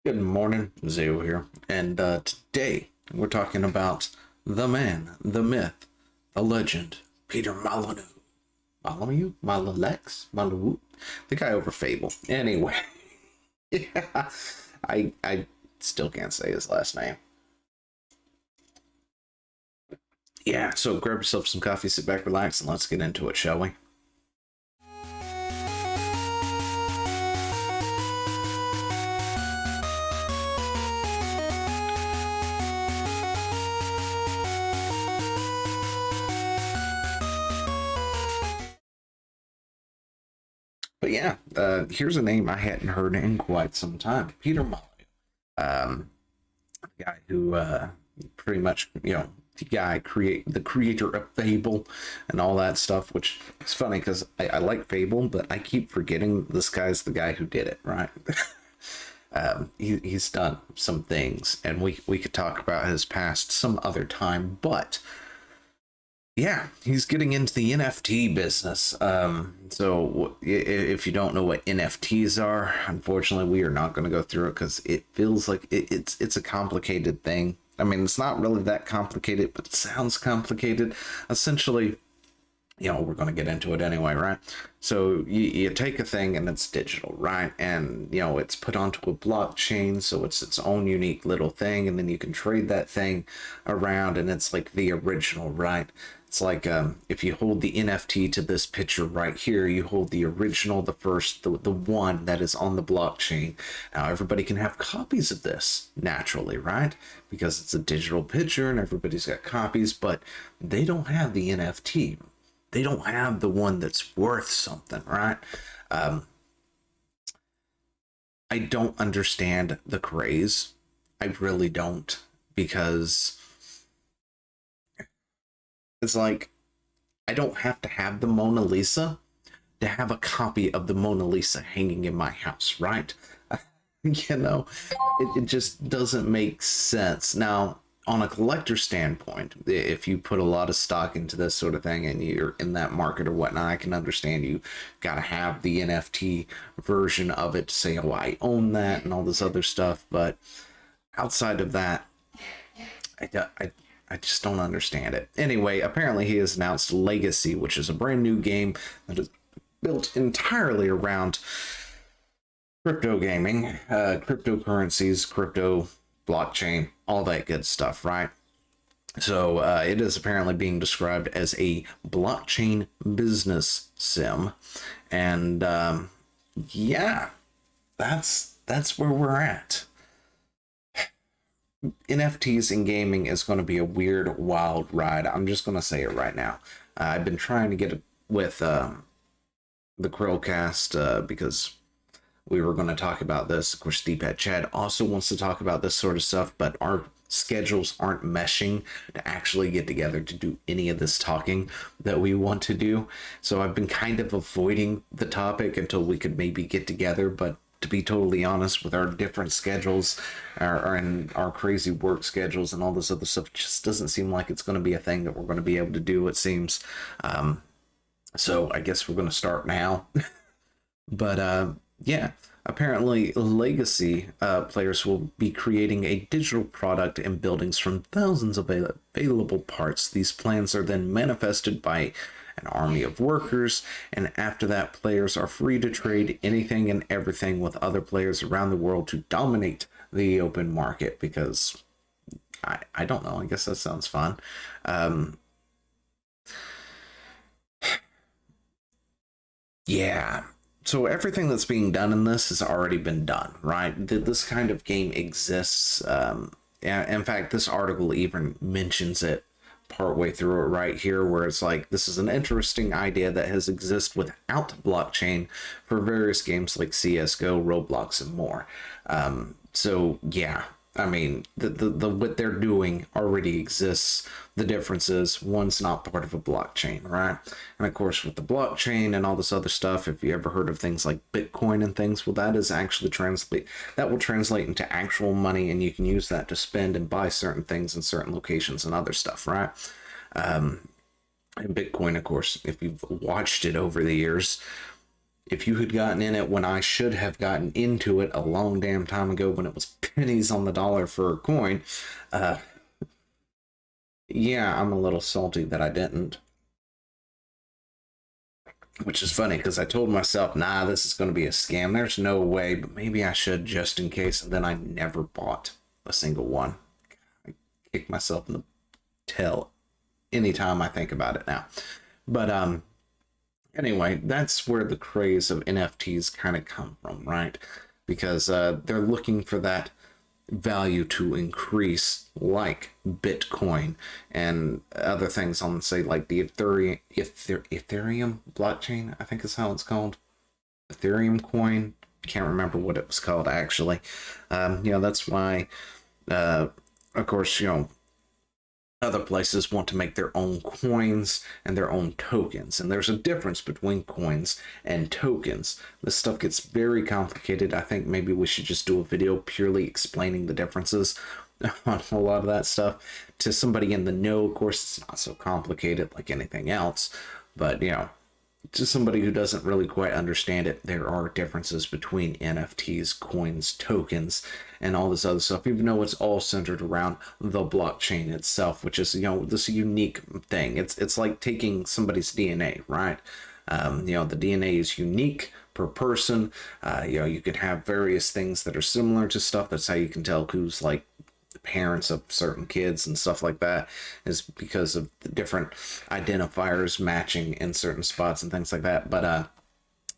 Good morning, Zeo here, and today we're talking about the man, the myth, the legend, Peter Molyneux. Molyneux? Molyneux? Molyneux? The guy over Fable. Anyway, yeah, I still can't say his last name. Yeah, so grab yourself some coffee, sit back, relax, and let's get into it, shall we? But yeah, here's a name I hadn't heard in quite some time. Peter Molyneux. The guy who pretty much, the creator of Fable and all that stuff, which is funny because I like Fable, but I keep forgetting this guy's the guy who did it, right? He's done some things, and we could talk about his past some other time, but yeah, he's getting into the NFT business. So if you don't know what NFTs are, unfortunately, we are not going to go through it because it feels like it's a complicated thing. I mean, it's not really that complicated, but it sounds complicated. Essentially, we're going to get into it anyway, right? So you take a thing and it's digital, right? And, it's put onto a blockchain, so it's its own unique little thing, and then you can trade that thing around, and it's like the original, right? It's like if you hold the NFT to this picture right here, you hold the original, the first, the one that is on the blockchain. Now, everybody can have copies of this naturally, right? Because it's a digital picture and everybody's got copies, but they don't have the NFT. They don't have the one that's worth something, right? I don't understand the craze. I really don't, because it's like I don't have to have the Mona Lisa to have a copy of the Mona Lisa hanging in my house, right? It just doesn't make sense. Now, on a collector standpoint, if you put a lot of stock into this sort of thing and you're in that market or whatnot, I can understand you got to have the NFT version of it to say, oh, I own that and all this other stuff. But outside of that, I just don't understand it. Anyway, apparently he has announced Legacy, which is a brand new game that is built entirely around crypto gaming, cryptocurrencies, crypto blockchain, all that good stuff, right? So it is apparently being described as a blockchain business sim, and yeah, that's where we're at. NFTs in gaming is going to be a weird, wild ride. I'm just going to say it right now. I've been trying to get it with the Krillcast because we were going to talk about this. Of course, Deephead Chad also wants to talk about this sort of stuff, but our schedules aren't meshing to actually get together to do any of this talking that we want to do. So I've been kind of avoiding the topic until we could maybe get together. But to be totally honest, with our different schedules and our crazy work schedules and all this other stuff, it just doesn't seem like it's going to be a thing that we're going to be able to do, it seems. So I guess we're going to start now. But yeah, apparently Legacy players will be creating a digital product and buildings from thousands of available parts. These plans are then manifested by an army of workers, and after that, players are free to trade anything and everything with other players around the world to dominate the open market. Because I don't know, I guess that sounds fun. Yeah, so everything that's being done in this has already been done, right? This kind of game exists. In fact, this article even mentions it partway through it right here, where it's like, this is an interesting idea that has existed without blockchain for various games like CSGO, Roblox, and more. So yeah, I mean, the what they're doing already exists. The difference is one's not part of a blockchain, right? And of course, with the blockchain and all this other stuff, if you ever heard of things like Bitcoin and things, well, that is actually that will translate into actual money, and you can use that to spend and buy certain things in certain locations and other stuff, right? And Bitcoin, of course, if you've watched it over the years, if you had gotten in it when I should have gotten into it a long damn time ago when it was pennies on the dollar for a coin, yeah, I'm a little salty that I didn't. Which is funny because I told myself, nah, this is going to be a scam. There's no way, but maybe I should just in case. And then I never bought a single one. I kick myself in the tail anytime I think about it now. But anyway, that's where the craze of NFTs kind of come from, right? Because they're looking for that value to increase, like Bitcoin and other things on, say, like the Ethereum blockchain, I think is how it's called. Ethereum coin. Can't remember what it was called actually. That's why, of course, other places want to make their own coins and their own tokens. And there's a difference between coins and tokens. This stuff gets very complicated. I think maybe we should just do a video purely explaining the differences on a lot of that stuff. To somebody in the know, of course, it's not so complicated like anything else. But, to somebody who doesn't really quite understand it, there are differences between NFTs, coins, tokens, and all this other stuff, even though it's all centered around the blockchain itself, which is, this unique thing. It's like taking somebody's DNA, right? The DNA is unique per person. You could have various things that are similar to stuff. That's how you can tell who's like parents of certain kids and stuff like that, is because of the different identifiers matching in certain spots and things like that. But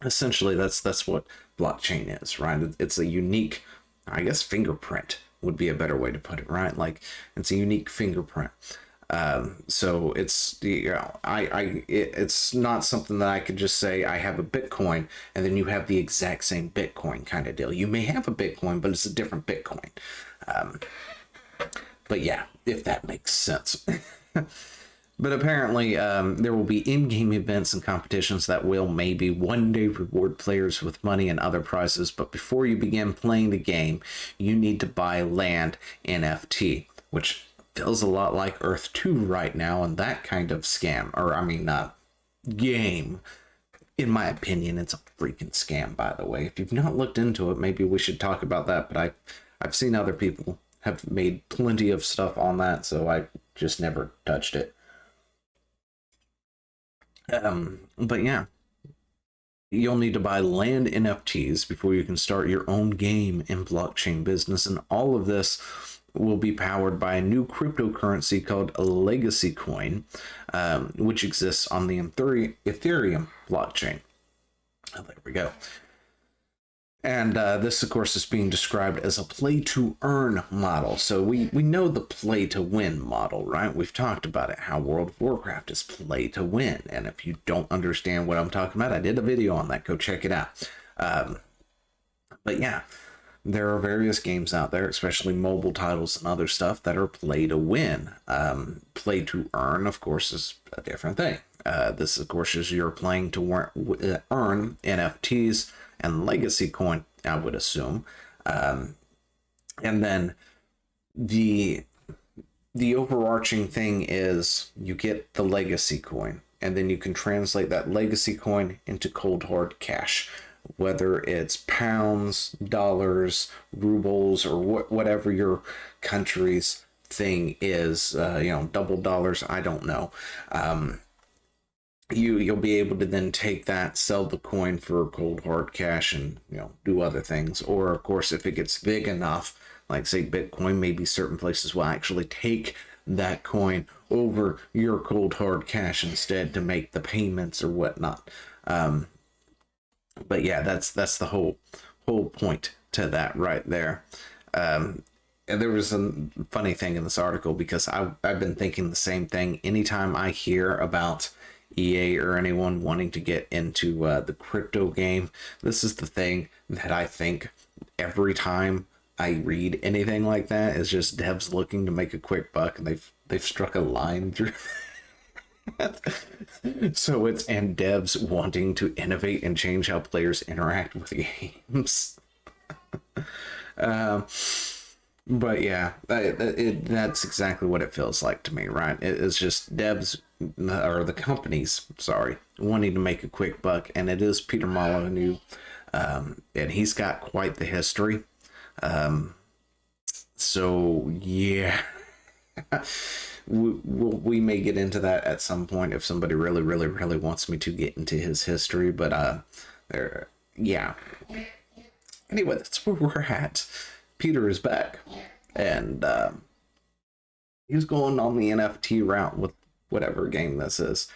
essentially that's what blockchain is, right? It's a unique, I guess, fingerprint would be a better way to put it, right? Like, it's a unique fingerprint. So it's, it's not something that I could just say I have a Bitcoin and then you have the exact same Bitcoin kind of deal. You may have a Bitcoin, but it's a different Bitcoin. But yeah, if that makes sense. But apparently, there will be in-game events and competitions that will maybe one day reward players with money and other prizes. But before you begin playing the game, you need to buy land NFT, which feels a lot like Earth 2 right now, and that kind of scam, or game. In my opinion, it's a freaking scam, by the way. If you've not looked into it, maybe we should talk about that. But I've seen other people have made plenty of stuff on that, so I just never touched it. But yeah, you'll need to buy land NFTs before you can start your own game in blockchain business, and all of this will be powered by a new cryptocurrency called a legacy coin, which exists on the Ethereum blockchain. Oh, there we go. And this, of course, is being described as a play-to-earn model. So we know the play-to-win model, right? We've talked about it, how World of Warcraft is play-to-win. And if you don't understand what I'm talking about, I did a video on that. Go check it out. But yeah, there are various games out there, especially mobile titles and other stuff, that are play-to-win. Play-to-earn, of course, is a different thing. This, of course, is you're playing to earn NFTs and legacy coin, I would assume. And then the overarching thing is you get the legacy coin, and then you can translate that legacy coin into cold hard cash, whether it's pounds, dollars, rubles, or whatever your country's thing is, double dollars, I don't know. You'll be able to then take that, sell the coin for cold hard cash, and do other things. Or of course, if it gets big enough, like say Bitcoin, maybe certain places will actually take that coin over your cold hard cash instead to make the payments or whatnot. But yeah, that's the whole point to that right there. And there was a funny thing in this article, because I've been thinking the same thing. Anytime I hear about EA or anyone wanting to get into the crypto game, this is the thing that I think every time I read anything like that, is just devs looking to make a quick buck, and they've struck a line through. So it's, and devs wanting to innovate and change how players interact with games. But yeah, that's exactly what it feels like to me, right? It's just devs, or the companies, sorry, wanting to make a quick buck, and it is Peter Molyneux, and he's got quite the history. So yeah, we may get into that at some point if somebody really, really, really wants me to get into his history. But there, yeah. Anyway, that's where we're at. Peter is back, and he's going on the NFT route with whatever game this is.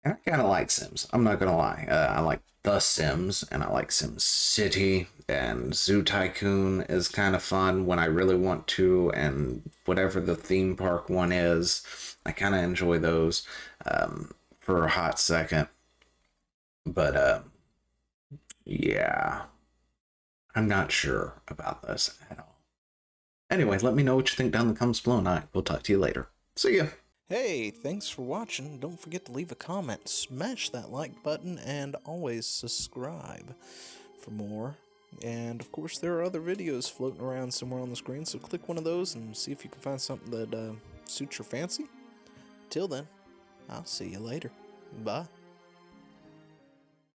And I kind of like Sims. I'm not gonna lie. I like The Sims, and I like Sim City, and Zoo Tycoon is kind of fun when I really want to, and whatever the theme park one is, I kind of enjoy those for a hot second. But yeah, I'm not sure about this at all. Anyway, let me know what you think down in the comments below, and I will talk to you later. See ya. Hey, thanks for watching. Don't forget to leave a comment, smash that like button, and always subscribe for more. And of course, there are other videos floating around somewhere on the screen, so click one of those and see if you can find something that suits your fancy. Till then, I'll see you later. Bye.